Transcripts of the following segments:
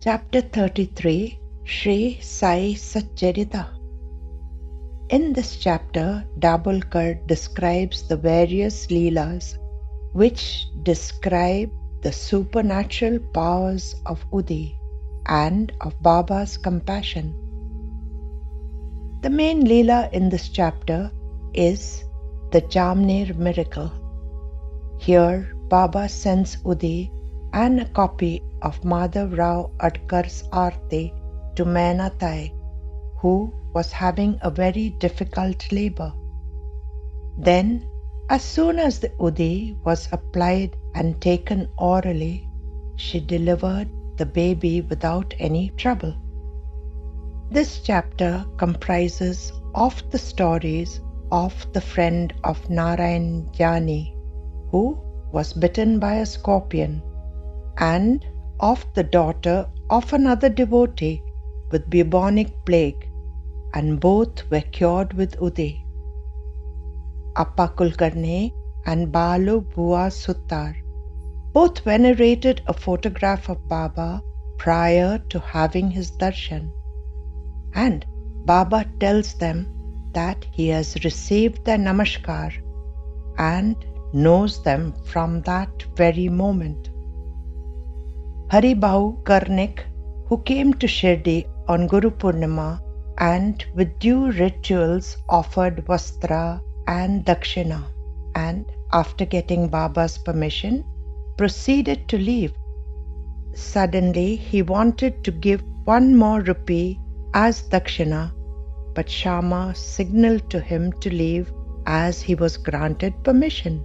Chapter 33 Sri Sai Satcharita. In this chapter, Dabholkar describes the various Leelas which describe the supernatural powers of Udi and of Baba's compassion. The main Leela in this chapter is the Jamner miracle. Here, Baba sends Udi and a copy of Madhav Rao Adkar's Aarti to Mainatai, who was having a very difficult labor. Then, as soon as the Udi was applied and taken orally, she delivered the baby without any trouble. This chapter comprises of the stories of the friend of Narayan Jani, who was bitten by a scorpion, and of the daughter of another devotee with bubonic plague, and both were cured with Udi. Appa Kulkarni and Balu Bua Suttar both venerated a photograph of Baba prior to having his darshan, and Baba tells them that he has received their namaskar and knows them from that very moment. Haribau Karnik, who came to Shirdi on Guru Purnima and with due rituals offered vastra and dakshina, and after getting Baba's permission, proceeded to leave. Suddenly he wanted to give 1 more rupee as dakshina, but Shama signaled to him to leave as he was granted permission.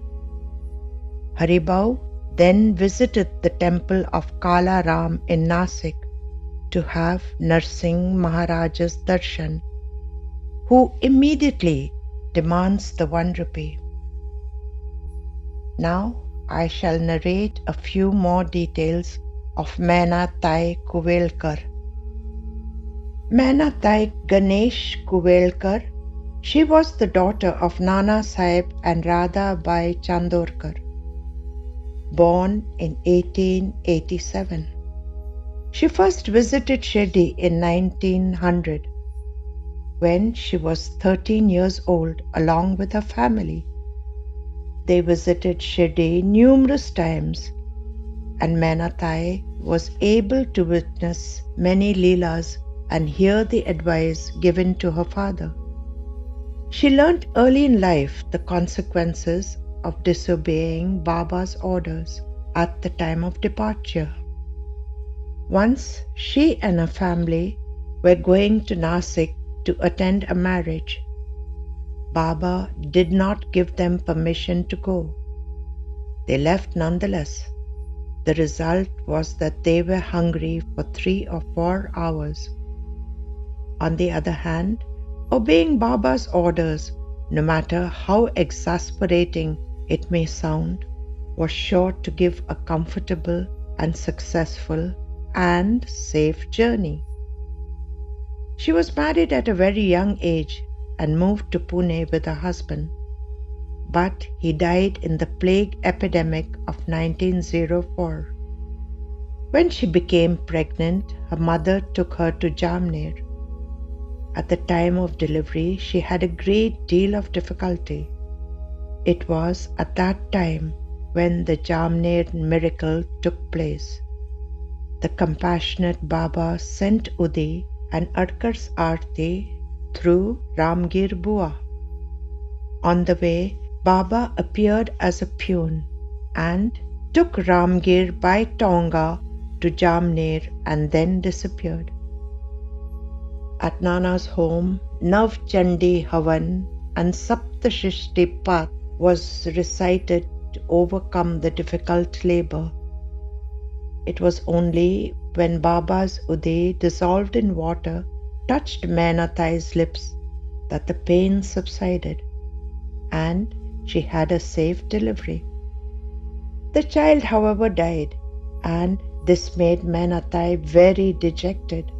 Haribau then visited the temple of Kala Ram in Nasik to have Narsingh Maharaja's darshan, who immediately demands the 1 rupee. Now I shall narrate a few more details of Mainatai Kuvelkar. Mainatai Ganesh Kuvelkar, she was the daughter of Nana Sahib and Radha Bai Chandorkar, born in 1887. She first visited Shirdi in 1900, when she was 13 years old along with her family. They visited Shirdi numerous times, and Mainatai was able to witness many Leelas and hear the advice given to her father. She learnt early in life the consequences of disobeying Baba's orders at the time of departure. Once she and her family were going to Nasik to attend a marriage. Baba did not give them permission to go. They left nonetheless. The result was that they were hungry for 3 or 4 hours. On the other hand, obeying Baba's orders, no matter how exasperating it may sound, was sure to give a comfortable and successful and safe journey. She was married at a very young age and moved to Pune with her husband, but he died in the plague epidemic of 1904. When she became pregnant, her mother took her to Jamner. At the time of delivery, she had a great deal of difficulty. It was at that time when the Jamner miracle took place. The compassionate Baba sent Udi and Adkar's Aarti through Ramgir Bua. On the way, Baba appeared as a peon and took Ramgir by Tonga to Jamner and then disappeared. At Nana's home, Nav Chandi Havan and Saptashishti Path was recited to overcome the difficult labor. It was only when Baba's Udi dissolved in water touched Mainatai's lips that the pain subsided, and she had a safe delivery. The child, however, died, and this made Mainatai very dejected.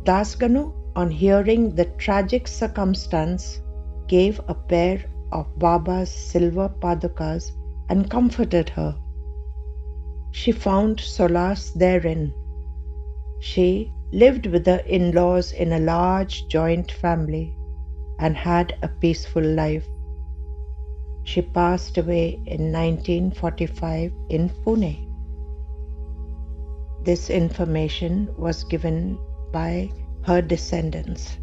Dasganu, on hearing the tragic circumstance, gave a pair of Baba's silver padukas and comforted her. She found solace therein She lived with her in-laws in a large joint family and had a peaceful life. She passed away in 1945 in Pune. This information was given by her descendants.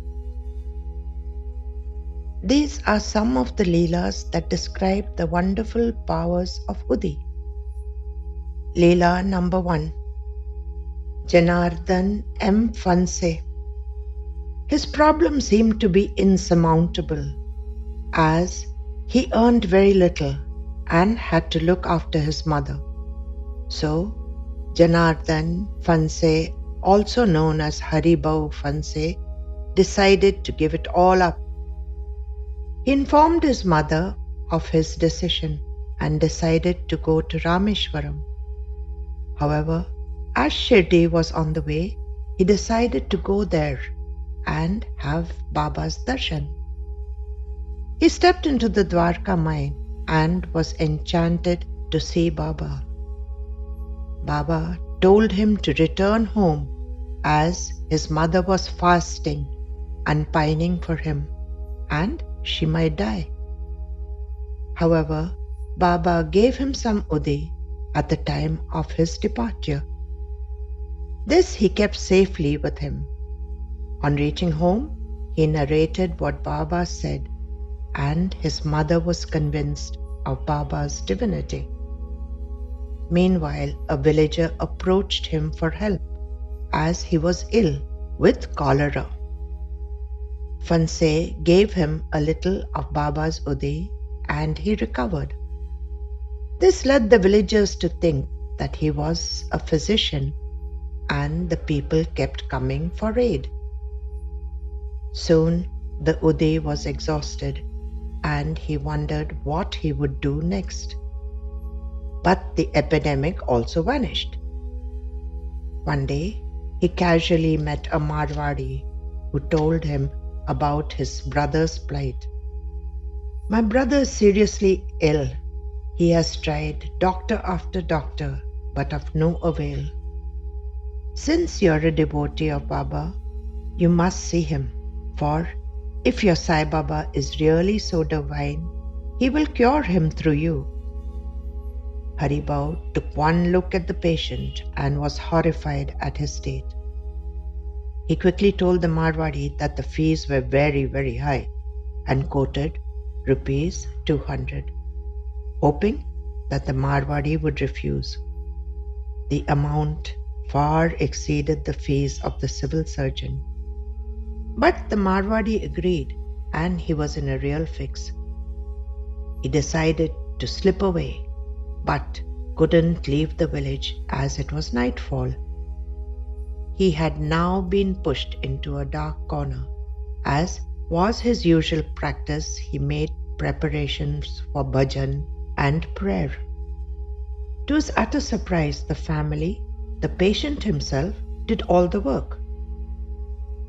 These are some of the Leelas that describe the wonderful powers of Udi. Leela number 1. Janardhan M. Fanse. His problem seemed to be insurmountable, as he earned very little and had to look after his mother. So, Janardhan Fanse, also known as Haribau Fanse, decided to give it all up. He informed his mother of his decision and decided to go to Rameshwaram. However, as Shirdi was on the way, he decided to go there and have Baba's darshan. He stepped into the Dwarka mine and was enchanted to see Baba. Baba told him to return home as his mother was fasting and pining for him, and she might die. However, Baba gave him some Udi at the time of his departure. This he kept safely with him. On reaching home, he narrated what Baba said, and his mother was convinced of Baba's divinity. Meanwhile, a villager approached him for help as he was ill with cholera. Fanse gave him a little of Baba's Udi and he recovered. This led the villagers to think that he was a physician, and the people kept coming for aid. Soon the Udi was exhausted and he wondered what he would do next. But the epidemic also vanished. One day, he casually met a Marwadi who told him about his brother's plight. "My brother is seriously ill. He has tried doctor after doctor, but of no avail. Since you are a devotee of Baba, you must see him, for if your Sai Baba is really so divine, he will cure him through you." Haribau took one look at the patient and was horrified at his state. He quickly told the Marwadi that the fees were very, very high and quoted rupees 200, hoping that the Marwadi would refuse. The amount far exceeded the fees of the civil surgeon. But the Marwadi agreed, and he was in a real fix. He decided to slip away, but couldn't leave the village as it was nightfall. He had now been pushed into a dark corner. As was his usual practice, he made preparations for bhajan and prayer. To his utter surprise, the family, the patient himself, did all the work.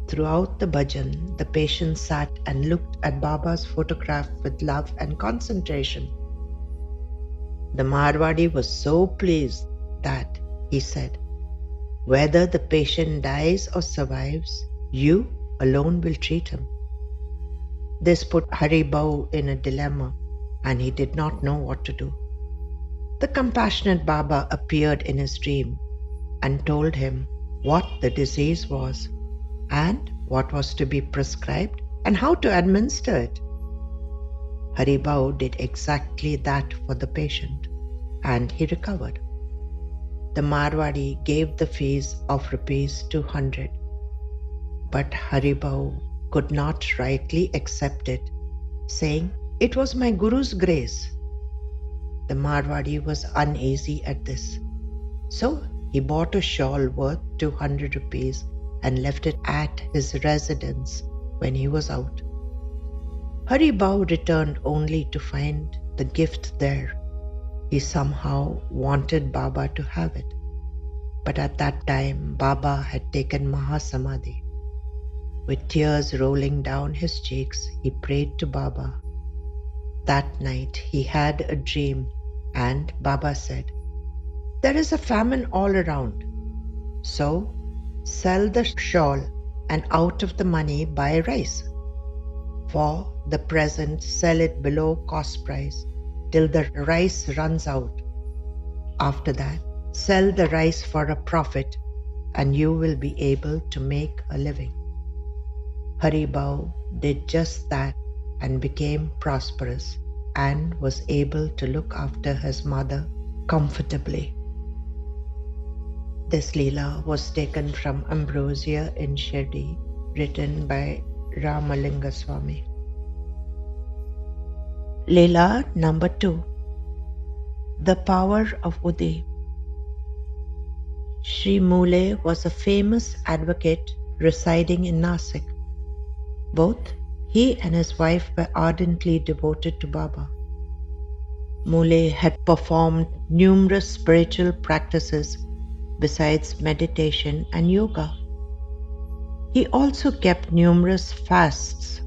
Throughout the bhajan, the patient sat and looked at Baba's photograph with love and concentration. The Marwadi was so pleased that he said, "Whether the patient dies or survives, you alone will treat him." This put Haribau in a dilemma, and he did not know what to do. The compassionate Baba appeared in his dream and told him what the disease was and what was to be prescribed and how to administer it. Haribau did exactly that for the patient, and he recovered. The Marwadi gave the fees of rupees 200, but Haribau could not rightly accept it, saying, "It was my Guru's grace." The Marwadi was uneasy at this, so he bought a shawl worth 200 rupees and left it at his residence when he was out. Haribau returned only to find the gift there. He somehow wanted Baba to have it. But at that time, Baba had taken Mahasamadhi. With tears rolling down his cheeks, he prayed to Baba. That night, he had a dream, and Baba said, "There is a famine all around. So, Sell the shawl and out of the money buy rice. For the present sell it below cost price till the rice runs out. After that, sell the rice for a profit and you will be able to make a living. Haribau did just that and became prosperous and was able to look after his mother comfortably. This Leela was taken from Ambrosia in Shirdi, written by Ramalinga Swami. Leela number 2. The Power of Udi. Sri Mule was a famous advocate residing in Nasik. Both he and his wife were ardently devoted to Baba. Mule had performed numerous spiritual practices besides meditation and yoga. He also kept numerous fasts.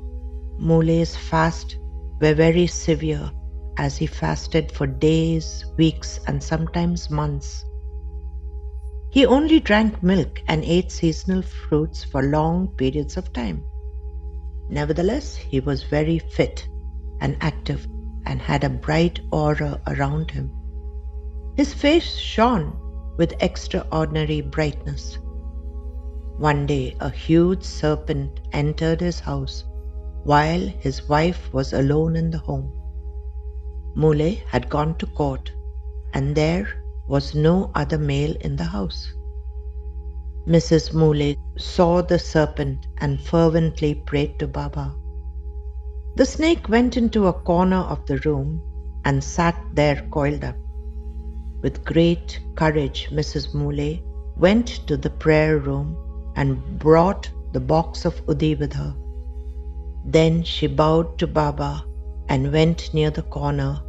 Mule's fasts were very severe as he fasted for days, weeks, and sometimes months. He only drank milk and ate seasonal fruits for long periods of time. Nevertheless, he was very fit and active and had a bright aura around him. His face shone with extraordinary brightness. One day, a huge serpent entered his house while his wife was alone in the home. Mule had gone to court, and there was no other male in the house. Mrs. Mule saw the serpent and fervently prayed to Baba. The snake went into a corner of the room and sat there coiled up. With great courage, Mrs. Mule went to the prayer room and brought the box of Udi with her. Then she bowed to Baba and went near the corner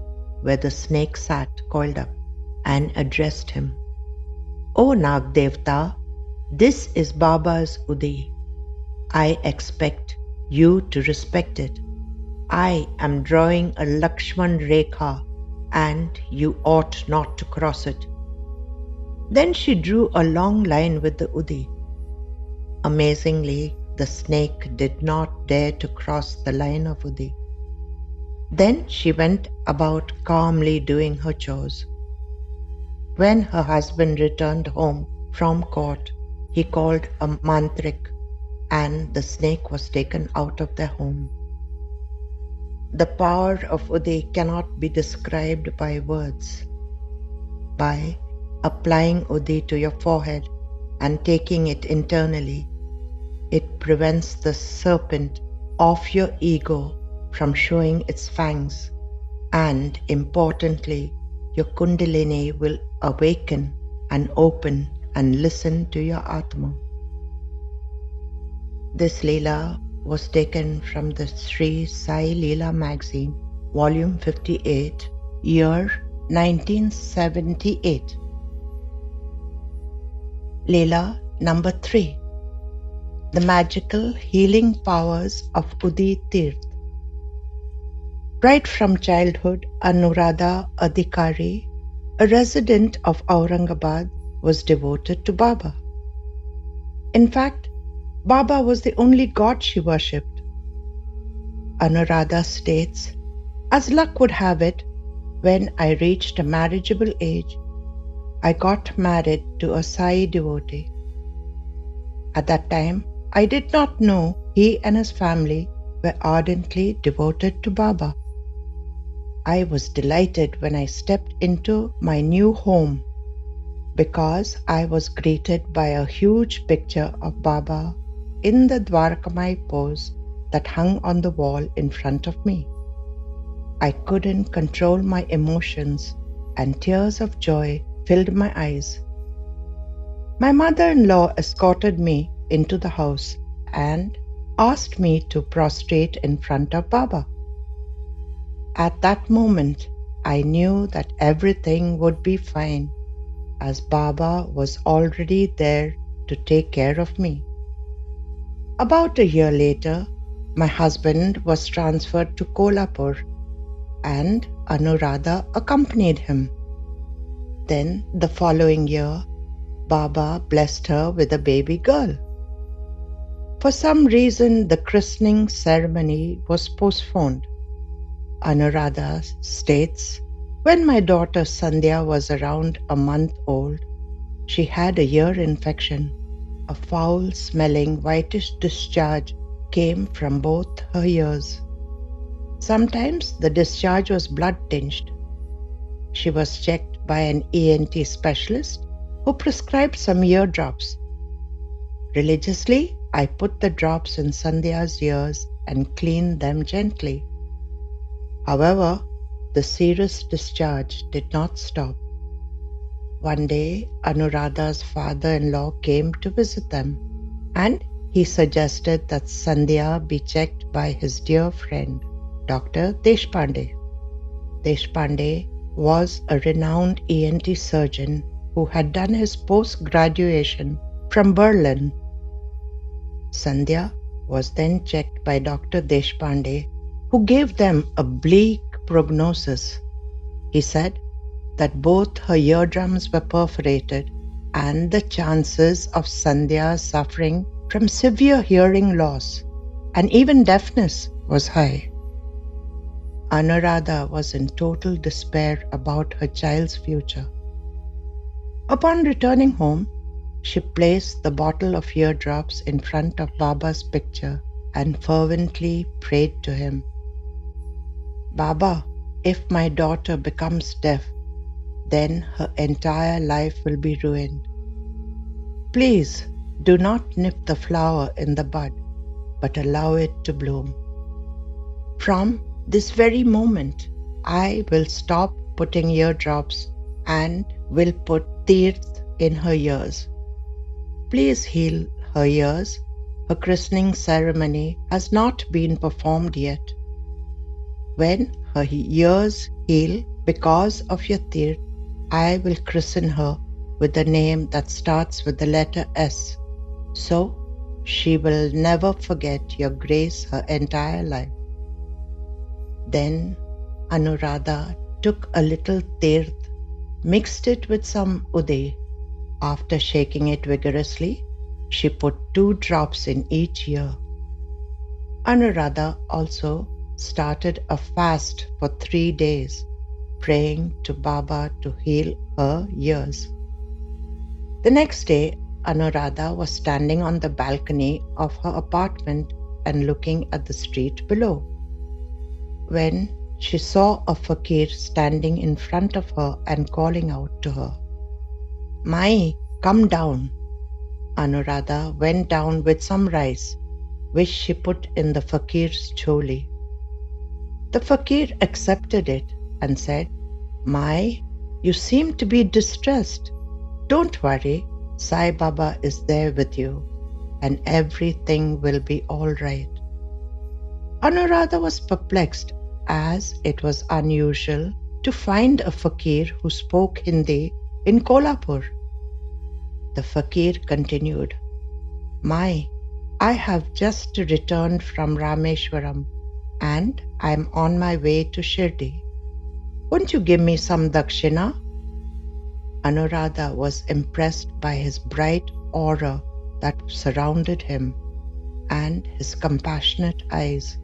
where the snake sat coiled up and addressed him. O Nag Devta, this is Baba's Udi. I expect you to respect it. I am drawing a Lakshman Rekha and you ought not to cross it. Then she drew a long line with the Udi. Amazingly, the snake did not dare to cross the line of Udi. Then she went about calmly doing her chores. When her husband returned home from court, he called a mantrik and the snake was taken out of their home. The power of Udi cannot be described by words. By applying Udi to your forehead and taking it internally, it prevents the serpent of your ego from showing its fangs, and importantly, your Kundalini will awaken and open and listen to your Atma. This Leela was taken from the Sri Sai Leela magazine, volume 58, year 1978. Leela number 3. The magical healing powers of Udi Tirth. Right from childhood, Anuradha Adhikari, a resident of Aurangabad, was devoted to Baba. In fact, Baba was the only god she worshipped. Anuradha states, as luck would have it, when I reached a marriageable age, I got married to a Sai devotee. At that time, I did not know he and his family were ardently devoted to Baba. I was delighted when I stepped into my new home because I was greeted by a huge picture of Baba in the Dwarkamai pose that hung on the wall in front of me. I couldn't control my emotions and tears of joy filled my eyes. My mother-in-law escorted me into the house and asked me to prostrate in front of Baba. At that moment, I knew that everything would be fine, as Baba was already there to take care of me. About a year later, my husband was transferred to Kolhapur and Anuradha accompanied him. Then, the following year, Baba blessed her with a baby girl. For some reason, the christening ceremony was postponed. Anuradha states, "When my daughter Sandhya was around a month old, she had a ear infection. A foul-smelling whitish discharge came from both her ears. Sometimes the discharge was blood-tinged. She was checked by an ENT specialist who prescribed some ear drops. Religiously, I put the drops in Sandhya's ears and cleaned them gently. However, the serous discharge did not stop. One day, Anuradha's father-in-law came to visit them, and he suggested that Sandhya be checked by his dear friend, Dr. Deshpande. Deshpande was a renowned ENT surgeon who had done his post-graduation from Berlin. Sandhya was then checked by Dr. Deshpande, who gave them a bleak prognosis. He said that both her eardrums were perforated and the chances of Sandhya suffering from severe hearing loss and even deafness was high. Anuradha was in total despair about her child's future. Upon returning home, she placed the bottle of eardrops in front of Baba's picture and fervently prayed to him, "Baba, if my daughter becomes deaf, then her entire life will be ruined. Please do not nip the flower in the bud, but allow it to bloom. From this very moment, I will stop putting eardrops and will put teeth in her ears. Please heal her ears. Her christening ceremony has not been performed yet. When her ears heal because of your teeth, I will christen her with a name that starts with the letter S, so she will never forget your grace her entire life." Then Anuradha took a little tirth, mixed it with some udai. After shaking it vigorously, she put 2 drops in each ear. Anuradha also started a fast for 3 days, praying to Baba to heal her ears. The next day, Anuradha was standing on the balcony of her apartment and looking at the street below, when she saw a fakir standing in front of her and calling out to her, "Mai, come down." Anuradha went down with some rice, which she put in the fakir's choli. The fakir accepted it and said, "Mai, you seem to be distressed. Don't worry, Sai Baba is there with you, and everything will be all right." Anuradha was perplexed, as it was unusual to find a fakir who spoke Hindi in Kolhapur. The fakir continued, "Mai, I have just returned from Rameshwaram and I am on my way to Shirdi. Won't you give me some dakshina?" Anuradha was impressed by his bright aura that surrounded him and his compassionate eyes.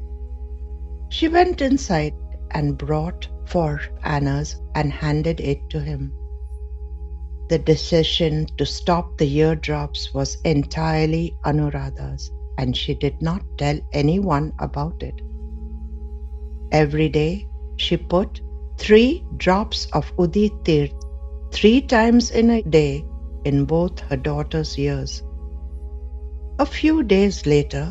She went inside and brought 4 annas and handed it to him. The decision to stop the eardrops was entirely Anuradha's, and she did not tell anyone about it. Every day, she put 3 drops of Udi Tirth 3 times in a day in both her daughter's ears. A few days later,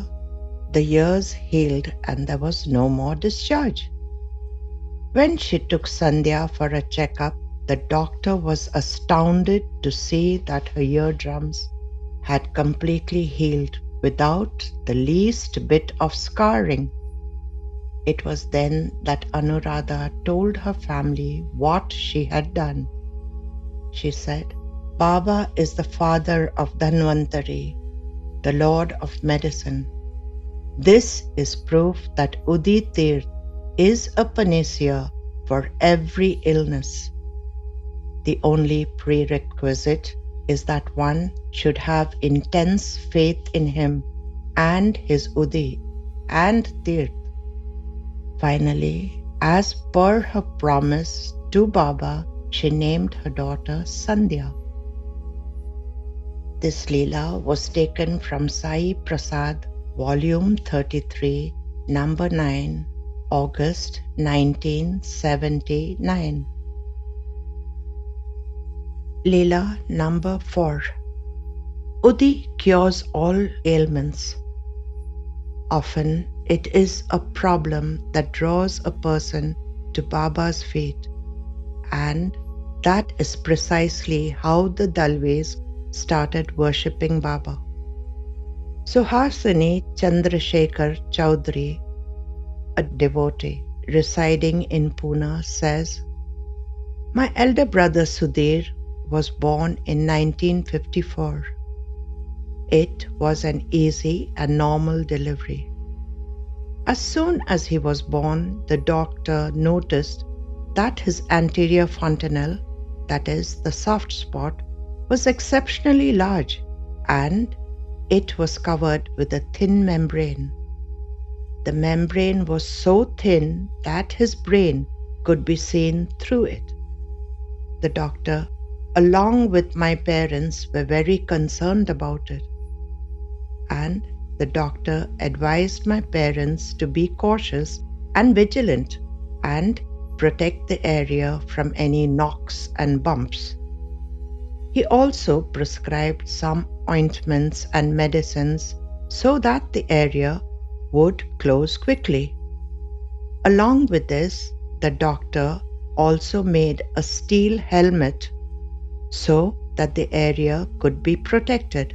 the ears healed and there was no more discharge. When she took Sandhya for a checkup, the doctor was astounded to see that her eardrums had completely healed without the least bit of scarring. It was then that Anuradha told her family what she had done. She said, "Baba is the father of Dhanvantari, the Lord of medicine. This is proof that Udi Tirth is a panacea for every illness. The only prerequisite is that one should have intense faith in him and his Udi and Tirth. Finally, as per her promise to Baba, she named her daughter Sandhya. This Leela was taken from Sai Prasad, Volume 33, Number 9, August 1979. Leela number 4. Udi cures all ailments. Often it is a problem that draws a person to Baba's feet, and that is precisely how the Dalwes started worshipping Baba. Suhasini Chandrasekhar Chaudhary, a devotee residing in Pune, says, "My elder brother Sudhir was born in 1954. It was an easy and normal delivery. As soon as he was born, the doctor noticed that his anterior fontanelle, that is, the soft spot, was exceptionally large, and it was covered with a thin membrane. The membrane was so thin that his brain could be seen through it. The doctor, along with my parents, were very concerned about it, and the doctor advised my parents to be cautious and vigilant and protect the area from any knocks and bumps. He also prescribed some ointments and medicines so that the area would close quickly. Along with this, the doctor also made a steel helmet so that the area could be protected.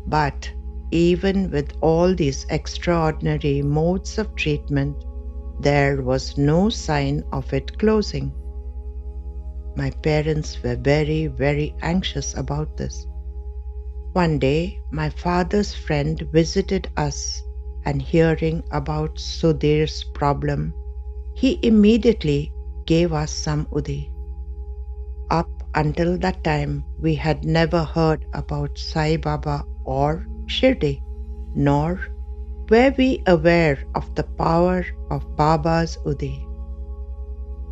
But even with all these extraordinary modes of treatment, there was no sign of it closing. My parents were very, very anxious about this. One day, my father's friend visited us, and hearing about Sudhir's problem, he immediately gave us some Udi. Up until that time, we had never heard about Sai Baba or Shirdi, nor were we aware of the power of Baba's Udi.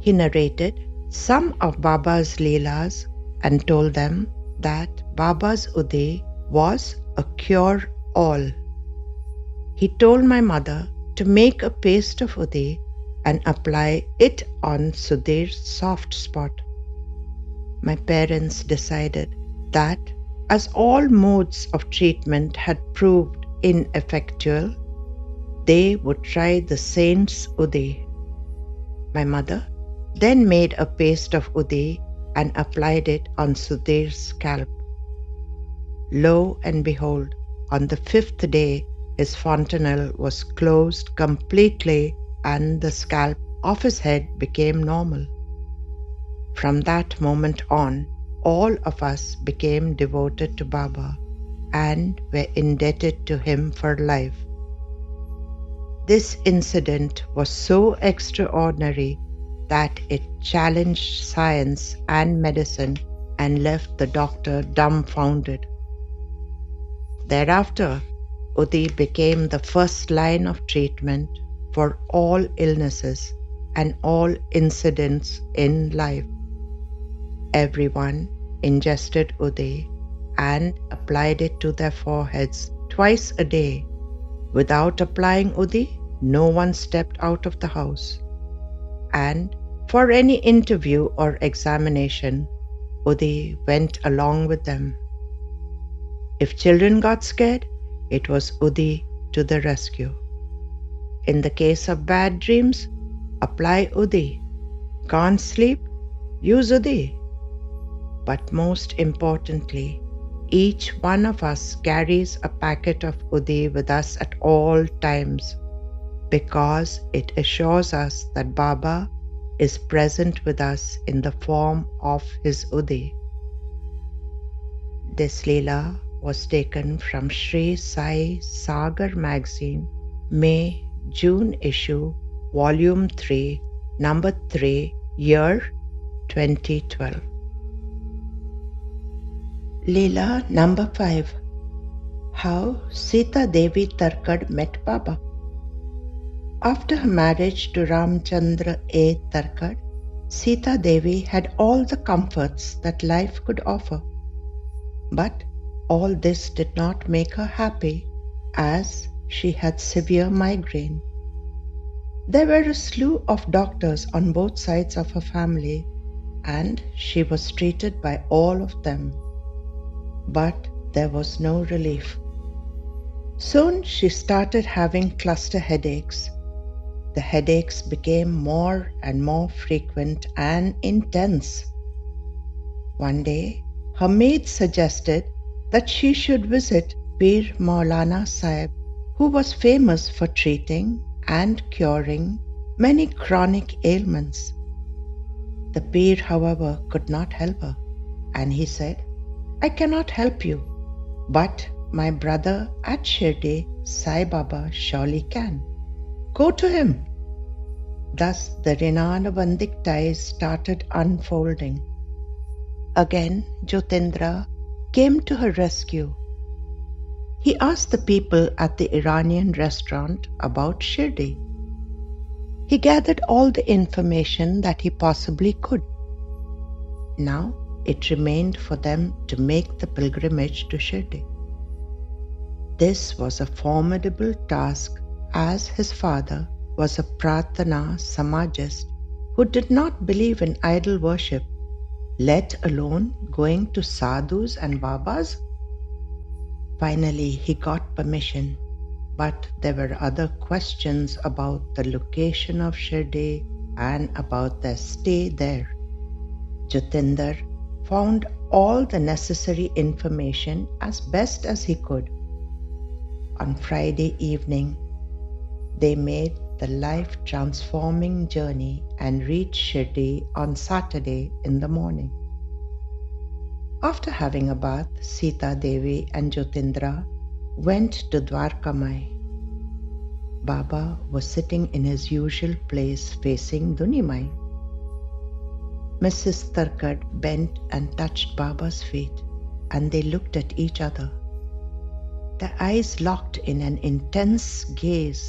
He narrated some of Baba's Leelas and told them that Baba's Udi was a cure-all. He told my mother to make a paste of Udi and apply it on Sudhir's soft spot. My parents decided that as all modes of treatment had proved ineffectual, they would try the saint's Udi. My mother then made a paste of Udi and applied it on Sudhir's scalp. Lo and behold, on the 5th day, his fontanelle was closed completely and the scalp of his head became normal. From that moment on, all of us became devoted to Baba and were indebted to him for life. This incident was so extraordinary that it challenged science and medicine and left the doctor dumbfounded. Thereafter, Udi became the first line of treatment for all illnesses and all incidents in life. Everyone ingested Udi and applied it to their foreheads twice a day. Without applying Udi, no one stepped out of the house. And for any interview or examination, Udi went along with them. If children got scared, it was Udi to the rescue. In the case of bad dreams, apply Udi. Can't sleep? Use Udi. But most importantly, each one of us carries a packet of Udi with us at all times, because it assures us that Baba is present with us in the form of his Udi. This Leela was taken from Sri Sai Sagar magazine, May-June issue, Volume 3, Number 3, Year 2012. Leela number 5. How Sita Devi Tarkad met Baba. After her marriage to Ramchandra A. Tarkad, Sita Devi had all the comforts that life could offer. But all this did not make her happy, as she had severe migraine. There were a slew of doctors on both sides of her family, and she was treated by all of them. But there was no relief. Soon she started having cluster headaches. The headaches became more and more frequent and intense. One day, her maid suggested that she should visit Pir Maulana Sahib, who was famous for treating and curing many chronic ailments. The Pir, however, could not help her, and he said, "I cannot help you, but my brother at Shirdi, Sai Baba, surely can. Go to him." Thus the Rinanabandik ties started unfolding. Again, Jyotindra came to her rescue. He asked the people at the Iranian restaurant about Shirdi. He gathered all the information that he possibly could. Now it remained for them to make the pilgrimage to Shirdi. This was a formidable task, as his father was a Prarthana Samajist who did not believe in idol worship, let alone going to sadhus and babas. Finally, he got permission, but there were other questions about the location of Shirdi and about their stay there. Jyotinder found all the necessary information as best as he could. On Friday evening, they made the life-transforming journey and reached Shirdi on Saturday in the morning. After having a bath, Sita Devi and Jyotindra went to Dwarkamai. Baba was sitting in his usual place facing Dunimai. Mrs. Tarkad bent and touched Baba's feet, and they looked at each other. Their eyes locked in an intense gaze,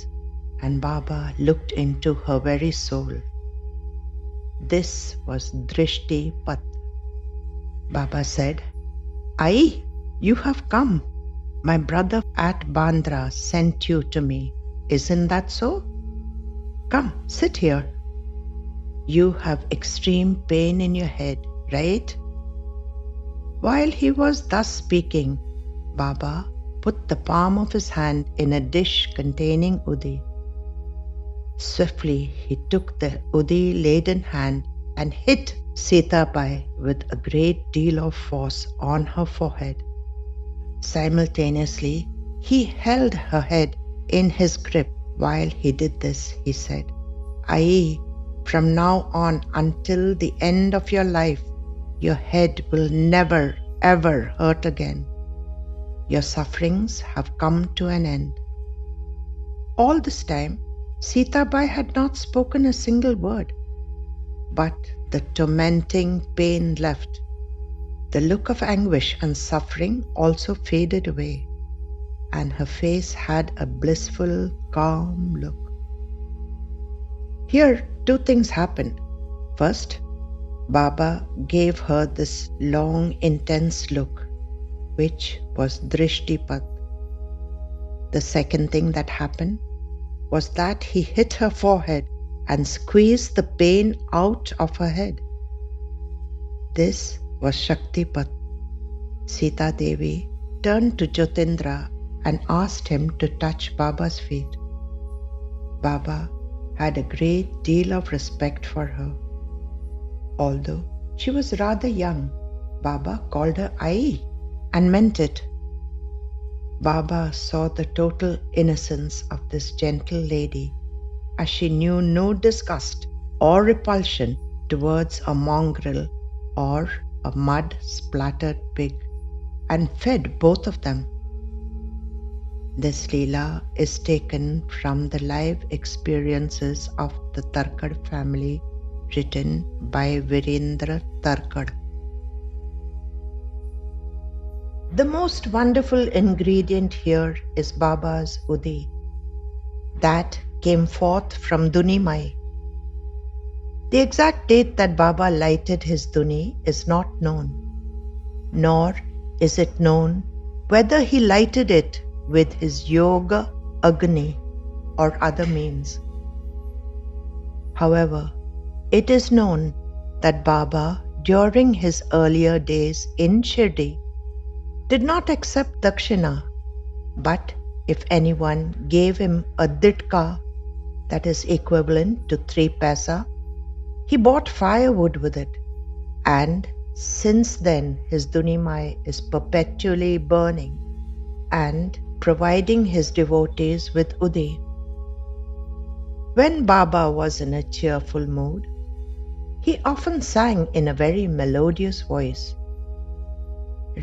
and Baba looked into her very soul. This was Drishti Pat. Baba said, "Ai, you have come. My brother at Bandra sent you to me. Isn't that so? Come, sit here. You have extreme pain in your head, right?" While he was thus speaking, Baba put the palm of his hand in a dish containing udi. Swiftly he took the udi-laden hand and hit Sitabai with a great deal of force on her forehead. Simultaneously, he held her head in his grip. While he did this, he said, "Ai, from now on until the end of your life, your head will never ever hurt again. Your sufferings have come to an end." All this time, Sitabai had not spoken a single word, but the tormenting pain left. The look of anguish and suffering also faded away, and her face had a blissful, calm look. Here, two things happened. First, Baba gave her this long, intense look, which was Drishtipat. The second thing that happened was that he hit her forehead and squeezed the pain out of her head. This was Shaktipat. Sita Devi turned to Jyotindra and asked him to touch Baba's feet. Baba had a great deal of respect for her. Although she was rather young, Baba called her Ai and meant it. Baba saw the total innocence of this gentle lady, as she knew no disgust or repulsion towards a mongrel or a mud-splattered pig, and fed both of them. This Leela is taken from the life experiences of the Tarkad family, written by Virendra Tarkad. The most wonderful ingredient here is Baba's Udi. That came forth from Duni Mai. The exact date that Baba lighted his Duni is not known, nor is it known whether he lighted it with his Yoga Agni or other means. However, it is known that Baba, during his earlier days in Shirdi, did not accept dakshina, but if anyone gave him a ditka, that is equivalent to 3 paisa, he bought firewood with it, and since then his Dunimai is perpetually burning and providing his devotees with Udi. When Baba was in a cheerful mood, he often sang in a very melodious voice,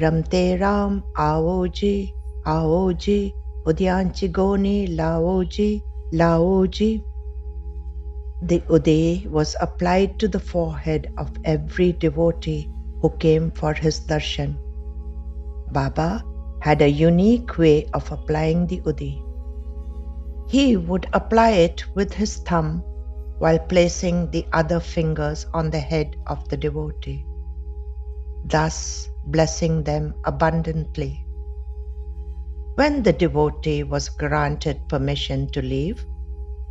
Ramte Ram Aoji, Aoji, Udyanchi Goni Laoji, Laoji. The Udi was applied to the forehead of every devotee who came for his darshan. Baba had a unique way of applying the Udi. He would apply it with his thumb while placing the other fingers on the head of the devotee, thus blessing them abundantly. When the devotee was granted permission to leave,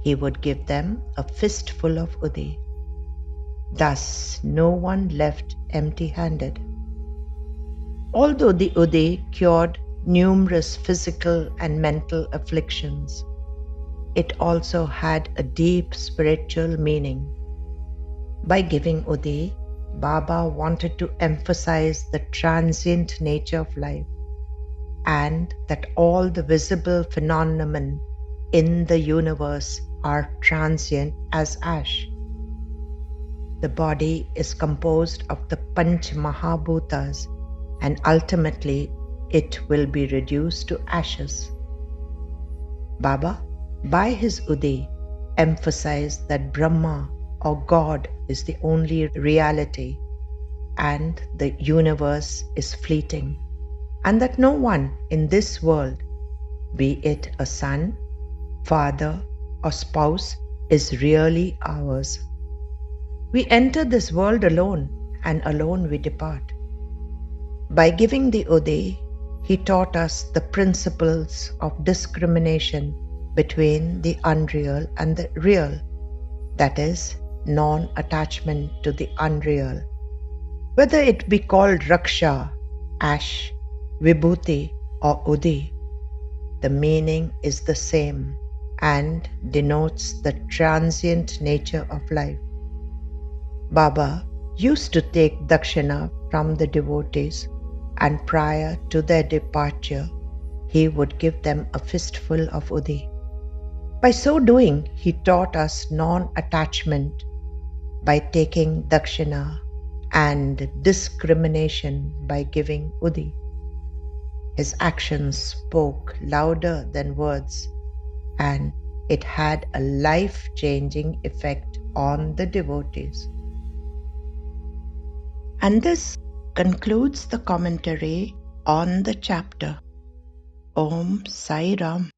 he would give them a fistful of Udi. Thus, no one left empty-handed. Although the Udi cured numerous physical and mental afflictions, it also had a deep spiritual meaning. By giving Udi, Baba wanted to emphasize the transient nature of life and that all the visible phenomena in the universe are transient as ash. The body is composed of the Panch Mahabhutas and ultimately it will be reduced to ashes. Baba, by his Udi, emphasized that Brahma or God is the only reality and the universe is fleeting, and that no one in this world, be it a son, father, or spouse, is really ours. We enter this world alone, and alone we depart. By giving the Udi, he taught us the principles of discrimination between the unreal and the real, that is, non-attachment to the unreal. Whether it be called Raksha, Ash, Vibhuti, or Udi, the meaning is the same and denotes the transient nature of life. Baba used to take dakshina from the devotees, and prior to their departure, he would give them a fistful of Udi. By so doing, he taught us non-attachment by taking dakshina and discrimination by giving Udi. His actions spoke louder than words, and it had a life-changing effect on the devotees. And this concludes the commentary on the chapter. Om Sai Ram.